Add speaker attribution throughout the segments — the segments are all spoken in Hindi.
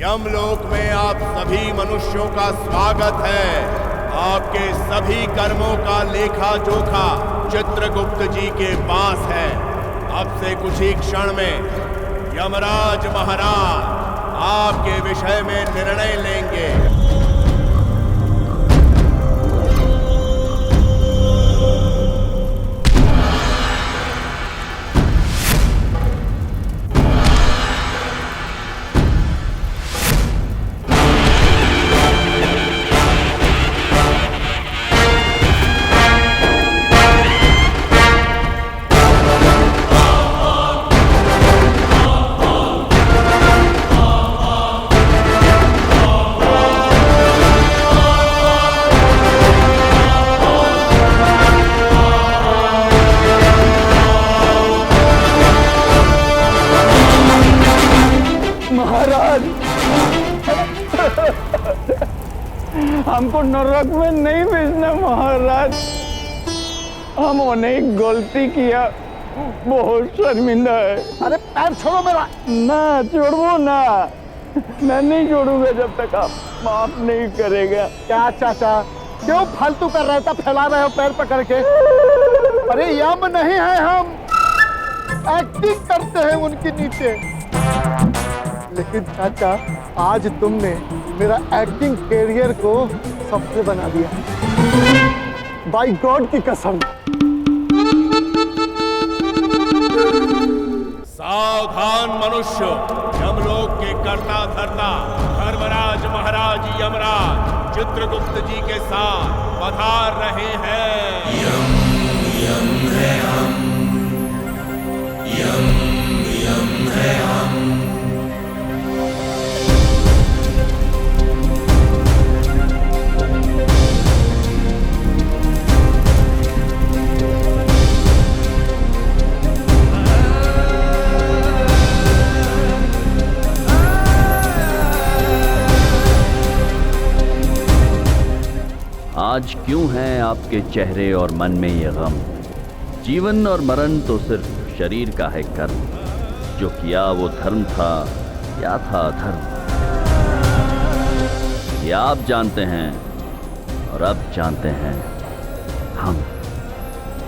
Speaker 1: यमलोक में आप सभी मनुष्यों का स्वागत है। आपके सभी कर्मों का लेखा जोखा चित्रगुप्त जी के पास है। अब से कुछ ही क्षण में यमराज महाराज आपके विषय में निर्णय लेंगे।
Speaker 2: हमको नरक में नहीं भेजना महाराज। हमने गलती किया, बहुत शर्मिंदा है।
Speaker 3: अरे पैर छोड़ो मेरा।
Speaker 2: ना छोड़ो ना, मैं नहीं छोड़ूंगा जब तक आप माफ नहीं करेगा।
Speaker 3: क्या चाचा, क्यों फालतू कर रहे थे, फैला रहे हो पैर पकड़ के? अरे यम नहीं है, हम एक्टिंग करते हैं उनके नीचे। लेकिन चाचा, आज तुमने मेरा एक्टिंग कैरियर को सफल बना दिया, बाय गॉड की कसम।
Speaker 1: सावधान मनुष्य, यमलोक के कर्ता धर्ता धर्मराज महाराज यमराज चित्रगुप्त जी के साथ पधार रहे हैं।
Speaker 4: यम यम है हम, यम यम है हम।
Speaker 5: आज क्यों है आपके चेहरे और मन में ये गम? जीवन और मरण तो सिर्फ शरीर का है कर्म। जो किया वो धर्म था या था अधर्म, ये आप जानते हैं और अब जानते हैं हम,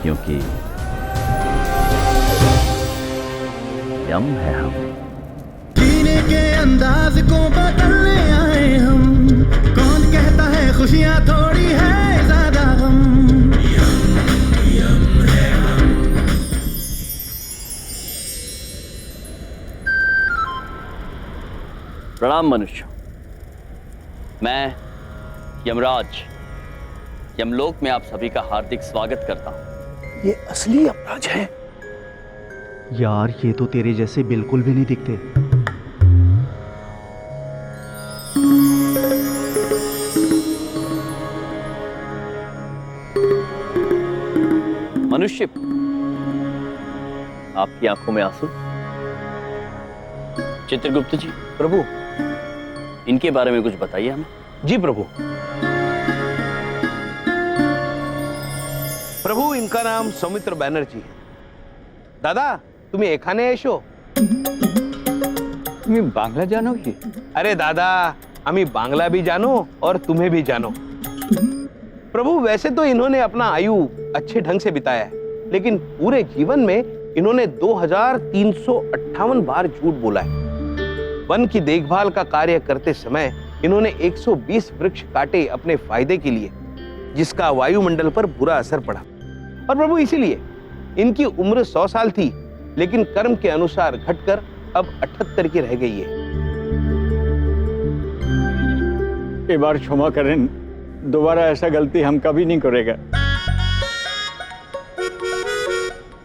Speaker 5: क्योंकि यम है हम।
Speaker 4: जीने के अंदाज को बदलने आए हम। कौन कहता है खुशियां थोड़ी है ज्यादा हम। यम यम है हम।
Speaker 5: प्रणाम मनुष्य, मैं यमराज यमलोक में आप सभी का हार्दिक स्वागत करता हूं।
Speaker 3: ये असली यमराज है
Speaker 6: यार, ये तो तेरे जैसे बिल्कुल भी नहीं दिखते।
Speaker 5: मनुष्य, आपकी आंखों में आंसू। चित्रगुप्त जी,
Speaker 3: प्रभु।
Speaker 5: इनके बारे में कुछ बताइए हमें।
Speaker 7: जी प्रभु। प्रभु, इनका नाम सौमित्र बैनर्जी है। दादा, तुम्ही एखाने एशो?
Speaker 2: तुम्ही बांग्ला जानो की?
Speaker 7: अरे दादा, हमें बांग्ला भी जानो और तुम्हें भी जानो। प्रभु, वैसे तो इन्होंने अपना आयु अच्छे ढंग से बिताया है, लेकिन पूरे जीवन में इन्होंने 2358 बार झूठ बोला है। वन की देखभाल का कार्य करते समय इन्होंने 120 वृक्ष काटे अपने फायदे के लिए, जिसका वायुमंडल पर बुरा असर पड़ा। और प्रभु, इसीलिए इनकी उम्र 100 साल थी, लेकिन कर्म के अनुसार घटकर अब 78 की रह गई है।
Speaker 2: एक बार क्षमा करें, दोबारा ऐसा गलती हम कभी नहीं करेगा।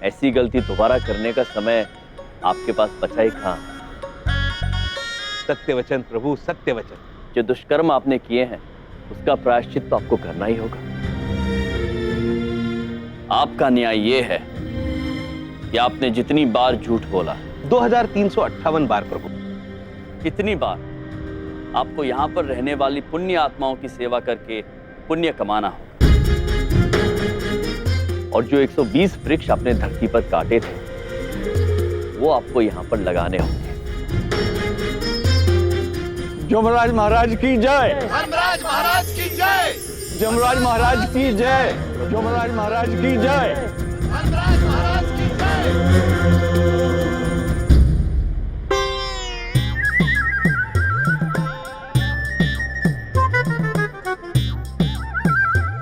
Speaker 5: ऐसी गलती दोबारा करने का समय आपके पास बचा ही कहां?
Speaker 7: सत्य वचन प्रभु, सत्य वचन।
Speaker 5: जो दुष्कर्म आपने किए हैं उसका प्रायश्चित तो आपको करना ही होगा। आपका न्याय ये है कि आपने जितनी बार झूठ बोला,
Speaker 7: 2358 बार प्रभु।
Speaker 5: इतनी बार आपको यहाँ पर रहने वाली पुण्य आत्माओं की सेवा करके पुण्य कमाना होगा। और जो 120 वृक्ष आपने धरती पर काटे थे, वो आपको यहाँ पर लगाने होंगे।
Speaker 2: यमराज महाराज की जय।
Speaker 1: धर्मराज महाराज की जय।
Speaker 2: यमराज महाराज की जय। यमराज महाराज की जय।
Speaker 1: धर्मराज महाराज की जय।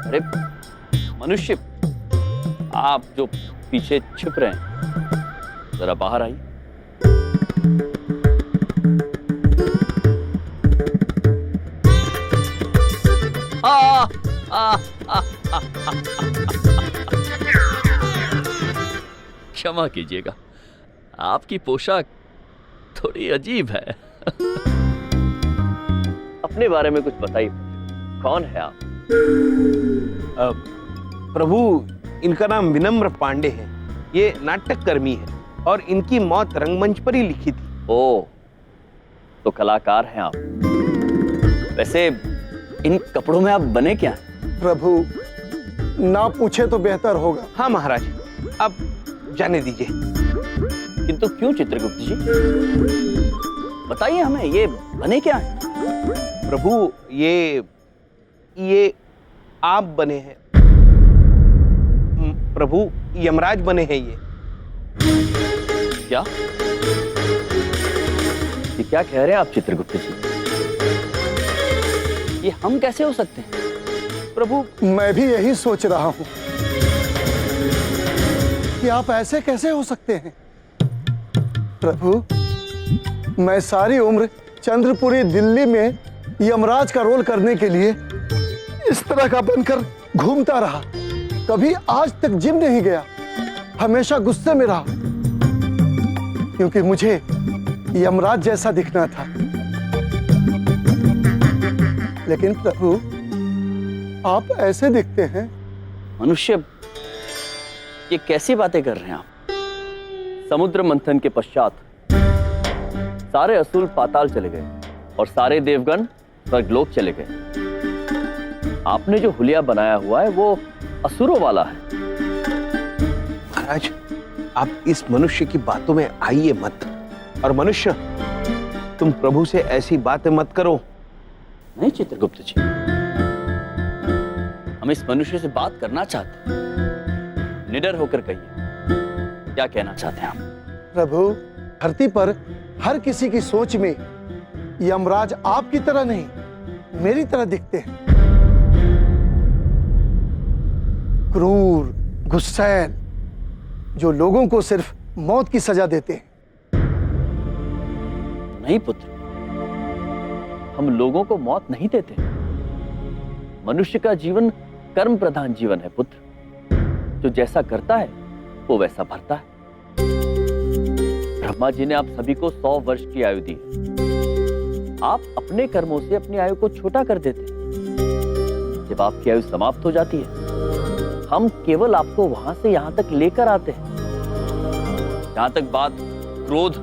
Speaker 5: अरे मनुष्य, आप जो पीछे छिप रहे हैं, जरा बाहर आइए। क्षमा कीजिएगा, आपकी पोशाक थोड़ी अजीब है। अपने बारे में कुछ बताइए, कौन है आप?
Speaker 7: प्रभु, इनका नाम विनम्र पांडे है। ये नाटक कर्मी है और इनकी मौत रंगमंच पर ही लिखी थी।
Speaker 5: ओ, तो कलाकार हैं आप। वैसे इन कपड़ों में आप बने क्या?
Speaker 3: प्रभु, ना पूछे तो बेहतर होगा।
Speaker 7: हाँ महाराज, अब जाने दीजिए।
Speaker 5: किंतु क्यों चित्रगुप्त जी, बताइए हमें, ये बने क्या है?
Speaker 7: प्रभु, ये आप बने हैं। प्रभु, यमराज बने हैं ये।
Speaker 5: क्या? ये क्या कह रहे हैं आप चित्रगुप्त जी? ये हम कैसे हो सकते हैं?
Speaker 3: प्रभु, मैं भी यही सोच रहा हूं कि आप ऐसे कैसे हो सकते हैं। प्रभु, मैं सारी उम्र चंद्रपुरी दिल्ली में यमराज का रोल करने के लिए इस तरह का बनकर घूमता रहा। कभी आज तक जिम नहीं गया, हमेशा गुस्से में रहा, क्योंकि मुझे यमराज जैसा दिखना था। लेकिन प्रभु, आप ऐसे दिखते हैं।
Speaker 5: मनुष्य, ये कैसी बातें कर रहे हैं आप? समुद्र मंथन के पश्चात सारे असुर पाताल चले गए और सारे देवगण स्वर्गलोक चले गए। आपने जो हुलिया बनाया हुआ है वो असुरों वाला है।
Speaker 7: महाराज, आप इस मनुष्य की बातों में आइए मत। और मनुष्य, तुम प्रभु से ऐसी बातें मत करो।
Speaker 5: नहीं चित्रगुप्त जी, हम इस मनुष्य से बात करना चाहते हैं। निडर होकर कहिए, क्या कहना चाहते हैं आप?
Speaker 3: प्रभु, धरती पर हर किसी की सोच में यमराज आपकी तरह नहीं, मेरी तरह दिखते हैं। क्रूर, गुस्सैल, जो लोगों को सिर्फ मौत की सजा देते हैं।
Speaker 5: नहीं पुत्र, हम लोगों को मौत नहीं देते। मनुष्य का जीवन कर्म प्रधान जीवन है पुत्र। जो जैसा करता है वो वैसा भरता है। ब्रह्मा जी ने आप सभी को 100 वर्ष की आयु दी। आप अपने कर्मों से अपनी आयु को छोटा कर देते। जब आपकी आयु समाप्त हो जाती है, हम केवल आपको वहां से यहां तक लेकर आते हैं। जहां तक बात क्रोध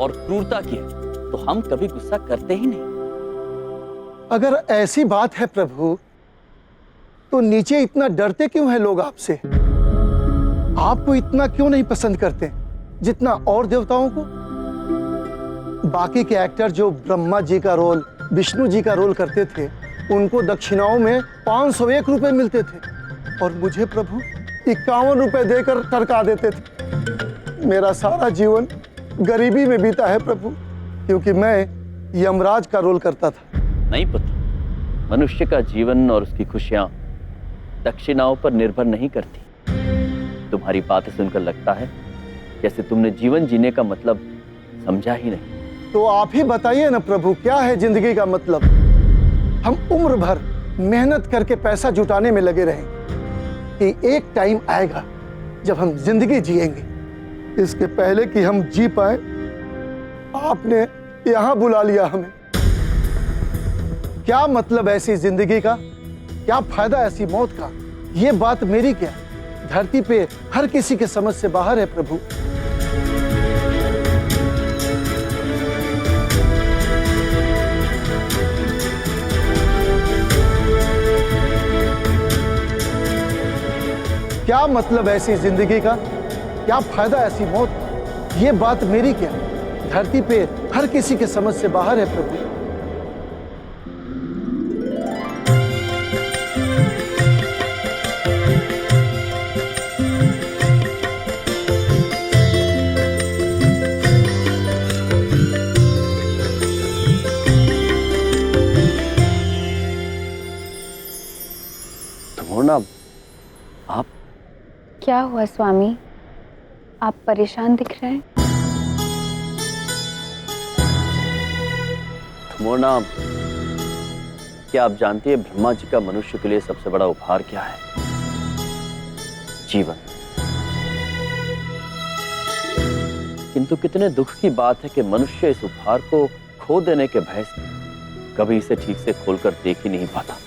Speaker 5: और क्रूरता की है, तो हम कभी गुस्सा करते ही नहीं।
Speaker 3: अगर ऐसी बात है प्रभु, तो नीचे इतना डरते क्यों हैं लोग आपसे? आपको इतना क्यों नहीं पसंद करते जितना और देवताओं को? बाकी के एक्टर जो ब्रह्मा जी का रोल, विष्णु जी का रोल करते थे, उनको दक्षिणाओं में 501 रुपए मिलते थे, और मुझे प्रभु 51 रुपए देकर टरका देते थे। मेरा सारा जीवन गरीबी में बीता है प्रभु, क्योंकि मैं यमराज का रोल करता था।
Speaker 5: नहीं पुत्र, मनुष्य का जीवन और उसकी खुशियां दक्षिणाओं पर निर्भर नहीं करती। तुम्हारी बातें सुनकर लगता है जैसे तुमने जीवन जीने का मतलब समझा ही नहीं।
Speaker 3: तो आप ही बताइए ना प्रभु, क्या है जिंदगी का मतलब? हम उम्र भर मेहनत करके पैसा जुटाने में लगे रहें कि एक टाइम आएगा जब हम जिंदगी जिएंगे। इसके पहले कि हम जी पाए, आपने यहां बुला लिया हमें। क्या मतलब ऐसी जिंदगी का? क्या फायदा ऐसी मौत का? ये बात मेरी क्या, धरती पे हर किसी के समझ से बाहर है प्रभु। क्या मतलब ऐसी जिंदगी का? क्या फायदा ऐसी मौत का? ये बात मेरी क्या, धरती पे हर किसी के समझ से बाहर है प्रभु।
Speaker 8: क्या हुआ स्वामी, आप परेशान दिख रहे हैं?
Speaker 5: मोना, क्या आप जानती है ब्रह्मा जी का मनुष्य के लिए सबसे बड़ा उपहार क्या है? जीवन। किंतु कितने दुख की बात है कि मनुष्य इस उपहार को खो देने के भय से कभी इसे ठीक से खोलकर देख ही नहीं पाता।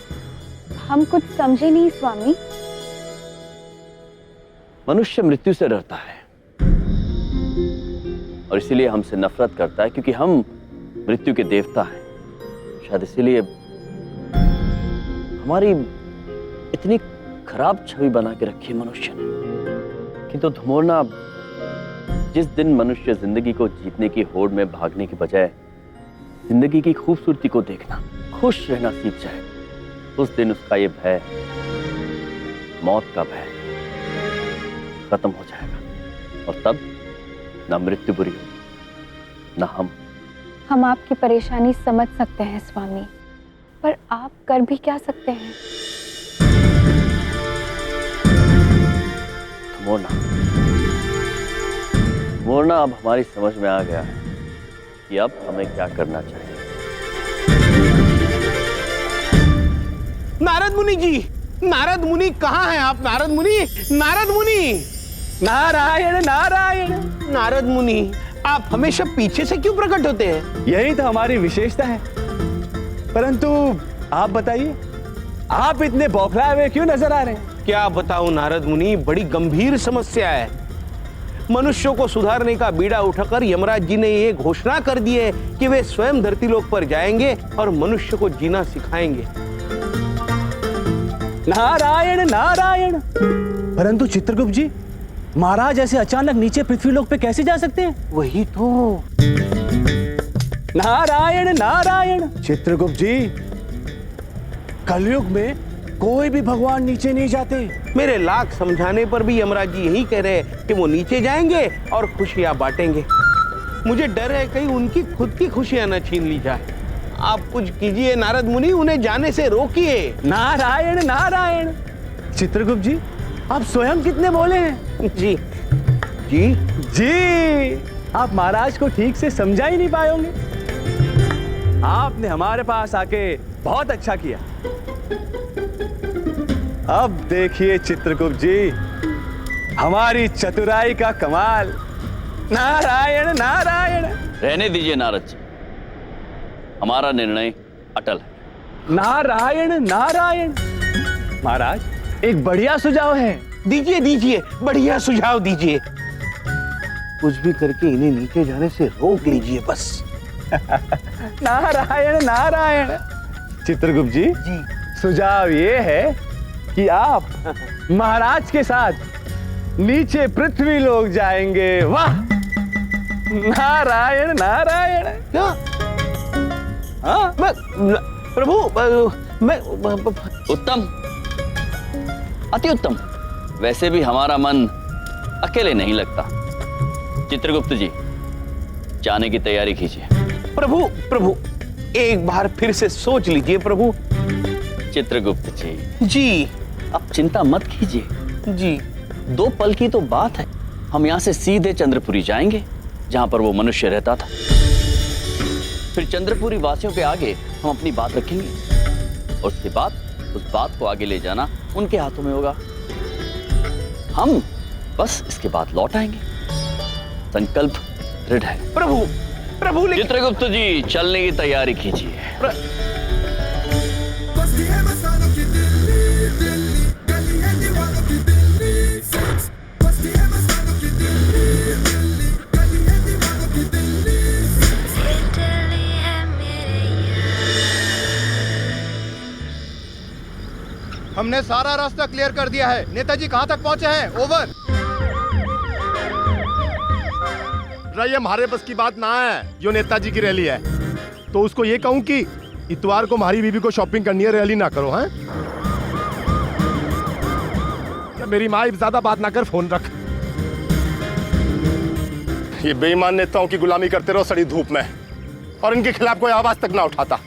Speaker 8: हम कुछ समझे नहीं स्वामी।
Speaker 5: मनुष्य मृत्यु से डरता है और इसीलिए हमसे नफरत करता है, क्योंकि हम मृत्यु के देवता हैं। शायद इसीलिए हमारी इतनी खराब छवि बना के रखी है मनुष्य ने। किंतु धमोरना, जिस दिन मनुष्य जिंदगी को जीतने की होड़ में भागने की बजाय जिंदगी की खूबसूरती को देखना, खुश रहना सीख जाए, उस दिन उसका ये भय, मौत का भय, खत्म हो जाएगा। और तब ना मृत्यु बुरी होगी, ना हम
Speaker 8: आपकी परेशानी समझ सकते हैं स्वामी, पर आप कर भी क्या सकते हैं?
Speaker 5: मोरना, अब हमारी समझ में आ गया है कि अब हमें क्या करना चाहिए।
Speaker 7: नारद मुनि जी, नारद मुनि कहाँ हैं आप? नारद मुनि, नारद मुनि, नारायण नारायण। नारद मुनि, आप हमेशा पीछे से क्यों प्रकट होते हैं?
Speaker 9: यही तो हमारी विशेषता है। परंतु आप बताइए, आप इतने बौखलाए हुए क्यों नजर आ रहे हैं?
Speaker 7: क्या बताऊं नारद मुनि, बड़ी गंभीर समस्या है। मनुष्यों को सुधारने का बीड़ा उठाकर यमराज जी ने ये घोषणा कर दी है कि वे स्वयं धरतीलोक पर जाएंगे और मनुष्य को जीना सिखाएंगे।
Speaker 9: नारायण नारायण। परंतु चित्रगुप्त जी, महाराज ऐसे अचानक नीचे पृथ्वीलोक पे कैसे जा सकते हैं?
Speaker 7: वही तो।
Speaker 9: नारायण नारायण। चित्रगुप्त जी, कलयुग में कोई भी भगवान नीचे नहीं जाते।
Speaker 7: मेरे लाख समझाने पर भी यमराज जी यही कह रहे हैं कि वो नीचे जाएंगे और खुशियां बांटेंगे। मुझे डर है कहीं उनकी खुद की खुशियां न छीन ली जाए। आप कुछ कीजिए नारद मुनि, उन्हें जाने से रोकिए।
Speaker 9: नारायण नारायण। चित्रगुप्त जी, आप स्वयं कितने बोले हैं?
Speaker 7: जी जी
Speaker 9: जी, आप महाराज को ठीक से समझा ही नहीं पाए होंगे। आपने हमारे पास आके बहुत अच्छा किया। अब देखिए चित्रगुप्त जी, हमारी चतुराई का कमाल। नारायण नारायण।
Speaker 5: रहने दीजिए नारद जी, हमारा निर्णय अटल है।
Speaker 9: नारायण नारायण। महाराज, एक बढ़िया सुझाव है।
Speaker 7: दीजिए दीजिए, बढ़िया सुझाव दीजिए। कुछ भी करके इन्हें नीचे जाने से रोक लीजिए बस।
Speaker 9: नारायण नारायण। चित्रगुप्त जी, सुझाव ये है कि आप महाराज के साथ नीचे पृथ्वी लोक जाएंगे। वाह, नारायण नारायण।
Speaker 7: क्या?
Speaker 9: हाँ,
Speaker 7: प्रभु, मैं
Speaker 5: उत्तम, अति उत्तम। वैसे भी हमारा मन अकेले नहीं लगता। चित्रगुप्त जी, जाने की तैयारी कीजिए।
Speaker 7: प्रभु प्रभु, एक बार फिर से सोच लीजिए प्रभु।
Speaker 5: चित्रगुप्त जी,
Speaker 7: जी
Speaker 5: अब चिंता मत कीजिए
Speaker 7: जी।
Speaker 5: 2 पल की तो बात है। हम यहाँ से सीधे चंद्रपुरी जाएंगे, जहां पर वो मनुष्य रहता था। फिर चंद्रपुरी वासियों के आगे हम अपनी बात रखेंगे और उसके बाद उस बात को आगे ले जाना उनके हाथों में होगा। हम बस इसके बाद लौट आएंगे। संकल्प दृढ़ है।
Speaker 7: प्रभु प्रभु,
Speaker 5: चित्रगुप्त जी, चलने की तैयारी कीजिए।
Speaker 3: हमने सारा रास्ता क्लियर कर दिया है। नेताजी कहाँ तक पहुँचे हैं? ओवर।
Speaker 1: ये हमारे बस की बात ना है। जो नेताजी की रैली है तो उसको ये कहूं कि इतवार को हमारी बीबी को शॉपिंग करनी है, रैली ना करो। हैं? मेरी माँ, ज्यादा बात ना कर, फोन रख। ये बेईमान नेताओं की गुलामी करते रहो सड़ी धूप में, और इनके खिलाफ कोई आवाज तक ना उठाता।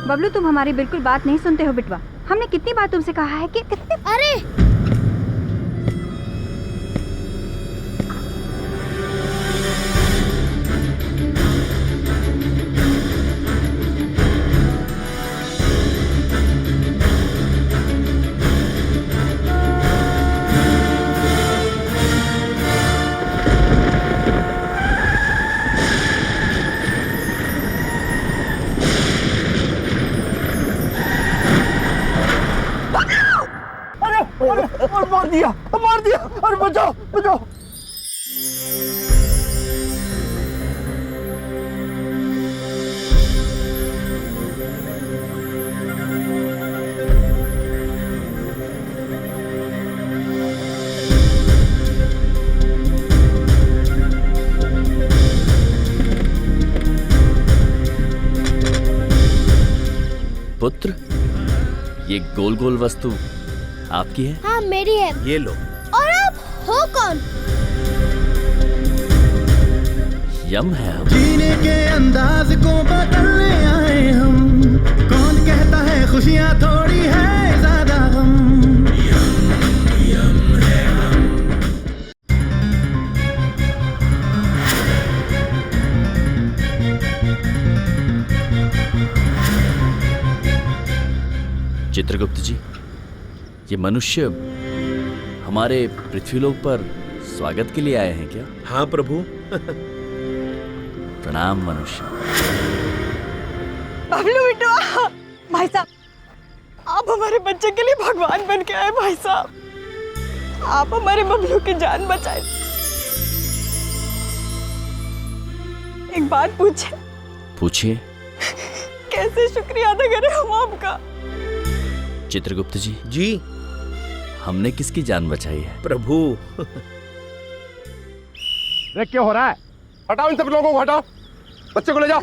Speaker 10: बबलू, तुम हमारी बिल्कुल बात नहीं सुनते हो बिटवा। हमने कितनी बार तुमसे कहा है कि कितने।
Speaker 11: अरे
Speaker 2: और मार दिया, और बचाओ बचाओ।
Speaker 5: पुत्र, ये गोल गोल वस्तु आपकी है?
Speaker 11: हाँ मेरी है।
Speaker 7: ये लो।
Speaker 11: और आप हो कौन?
Speaker 5: यम है हम।
Speaker 4: जीने के अंदाज को बदलने आए हम। कौन कहता है खुशियाँ थोड़ी है ज्यादा हम। यम है हम।
Speaker 5: चित्रगुप्त जी, ये मनुष्य हमारे पृथ्वीलोक पर स्वागत के लिए आए हैं क्या?
Speaker 7: हाँ प्रभु।
Speaker 5: प्रणाम मनुष्य।
Speaker 12: बबलू बेटा, भाई साहब, आप हमारे बच्चे के लिए भगवान बन के आए। भाई साहब, आप हमारे बबलू की जान बचाए। एक बात पूछे?
Speaker 5: पूछिए।
Speaker 12: कैसे शुक्रिया अदा करें हम आपका?
Speaker 5: चित्रगुप्त जी।
Speaker 7: जी।
Speaker 5: हमने किसकी जान बचाई है?
Speaker 7: प्रभु।
Speaker 3: देख क्या हो रहा है? हटाओ इन सब लोगों को, हटाओ। बच्चे को ले जाओ।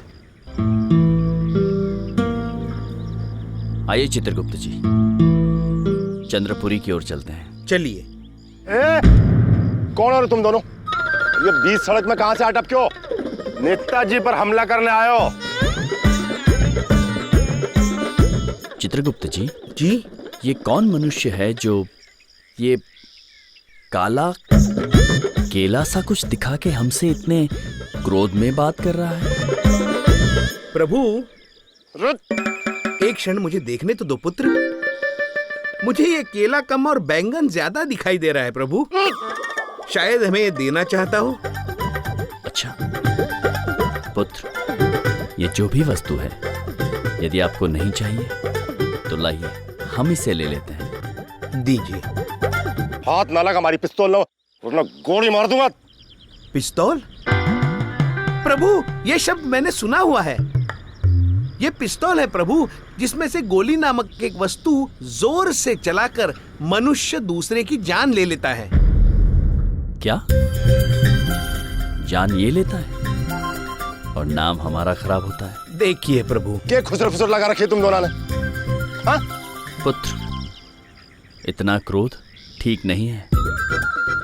Speaker 5: आइए चित्रगुप्त जी, चंद्रपुरी की ओर चलते हैं।
Speaker 7: चलिए।
Speaker 3: कौन हो तुम दोनों? ये बीच सड़क में कहां से आ टपके हो? नेताजी पर हमला करने आए हो?
Speaker 5: चित्रगुप्त जी।
Speaker 7: जी।
Speaker 5: ये कौन मनुष्य है जो ये काला केला सा कुछ दिखा के हमसे इतने क्रोध में बात कर रहा है?
Speaker 7: प्रभु, एक क्षण मुझे देखने तो दो पुत्र। मुझे ये केला कम और बैंगन ज्यादा दिखाई दे रहा है प्रभु। शायद हमें ये देना चाहता हो।
Speaker 5: अच्छा पुत्र, ये जो भी वस्तु है, यदि आपको नहीं चाहिए तो लाइए, हम इसे ले लेते हैं।
Speaker 7: दीजिए।
Speaker 3: हाथ ना लगा, हमारी पिस्तौल लो वरना गोली मार दूंगा।
Speaker 7: पिस्तौल? प्रभु, ये शब्द मैंने सुना हुआ है। ये पिस्तौल है प्रभु, जिसमें से गोली नामक एक वस्तु जोर से चलाकर मनुष्य दूसरे की जान ले लेता है।
Speaker 5: क्या जान ये लेता है और नाम हमारा खराब होता है?
Speaker 7: देखिए प्रभु।
Speaker 3: क्या खुसर फुसर लगा रखी तुम दोनों ने? हाँ?
Speaker 5: पुत्र, इतना क्रोध ठीक नहीं है।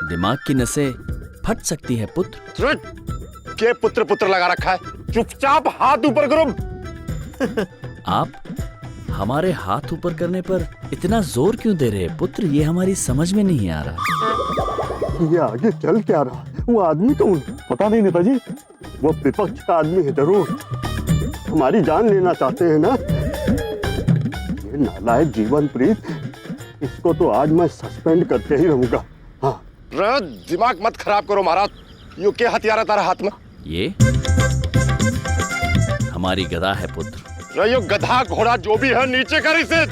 Speaker 5: दिमाग की नसें फट सकती है पुत्र।
Speaker 3: के पुत्र पुत्र लगा रखा है? चुपचाप हाथ ऊपर करो।
Speaker 5: आप हमारे हाथ ऊपर करने पर इतना जोर क्यों दे रहे हैं पुत्र? ये हमारी समझ में नहीं आ रहा।
Speaker 2: ये आगे चल क्या रहा है? वो आदमी कौन? पता नहीं नेताजी, वो विपक्ष का आदमी है जरूर। हमारी जान लेना चाहते हैं ना? ये नालायक जीवन प्रीत, इसको तो आज मैं सस्पेंड करके ही रहूंगा। हाँ।
Speaker 3: दिमाग मत खराब करो महाराज। यो क्या हथियार है तारा हाथ में?
Speaker 5: ये हमारी गदा है पुत्र।
Speaker 3: यो गधा घोड़ा जो भी है, नीचे कर इसे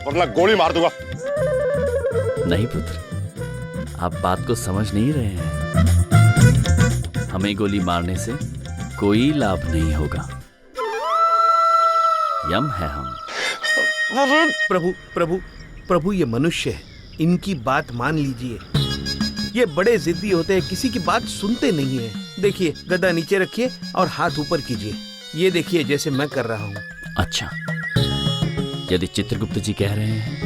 Speaker 3: वरना गोली मार दूंगा।
Speaker 5: नहीं पुत्र, आप बात को समझ नहीं रहे हैं। हमें गोली मारने से कोई लाभ नहीं होगा। यम है हम।
Speaker 7: प्रभु प्रभु प्रभु, ये मनुष्य है, इनकी बात मान लीजिए। ये बड़े जिद्दी होते हैं, किसी की बात सुनते नहीं है। देखिए, गदा नीचे रखिए और हाथ ऊपर कीजिए। ये देखिए, जैसे मैं कर रहा हूँ।
Speaker 5: अच्छा, यदि चित्रगुप्त जी कह रहे हैं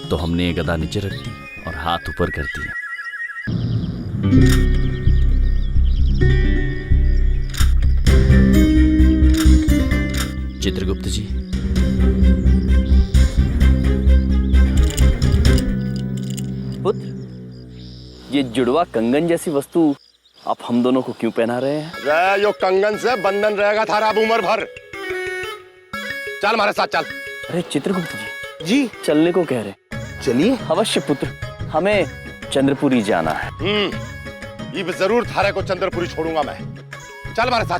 Speaker 5: तो हमने ये गदा नीचे रख दी और हाथ ऊपर कर दिया। चित्रगुप्त जी, ये जुड़वा कंगन जैसी वस्तु आप हम दोनों को क्यों पहना रहे हैं?
Speaker 1: यो कंगन से बंधन रहेगा थारा अब उम्र भर। चल हमारे साथ चल।
Speaker 5: अरे चित्रगुप्त जी चलने को कह रहे।
Speaker 7: चलिए।
Speaker 5: अवश्य पुत्र, हमें चंद्रपुरी जाना है।
Speaker 1: ये जरूर थारे को चंद्रपुरी छोड़ूंगा मैं। चल हमारे साथ।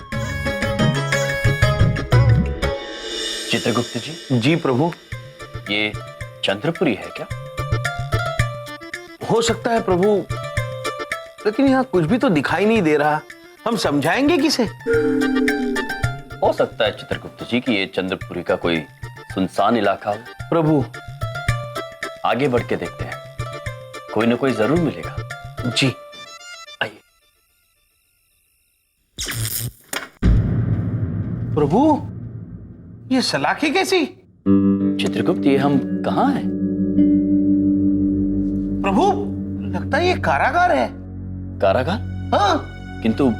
Speaker 5: चित्रगुप्त जी।
Speaker 7: जी प्रभु।
Speaker 5: ये चंद्रपुरी है क्या?
Speaker 7: हो सकता है प्रभु, लेकिन यहाँ कुछ भी तो दिखाई नहीं दे रहा। हम समझाएंगे किसे?
Speaker 5: हो सकता है चित्रगुप्त जी कि ये चंद्रपुरी का कोई सुनसान इलाका हो।
Speaker 7: प्रभु
Speaker 5: आगे बढ़ के देखते हैं, कोई ना कोई जरूर मिलेगा।
Speaker 7: जी
Speaker 5: आइए।
Speaker 7: प्रभु, ये सलाखें कैसी?
Speaker 5: चित्रगुप्त, ये हम कहाँ हैं?
Speaker 7: प्रभु, लगता है ये कारागार है।
Speaker 5: कारागार?
Speaker 7: हाँ।
Speaker 5: किंतु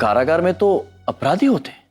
Speaker 5: कारागार में तो अपराधी होते हैं।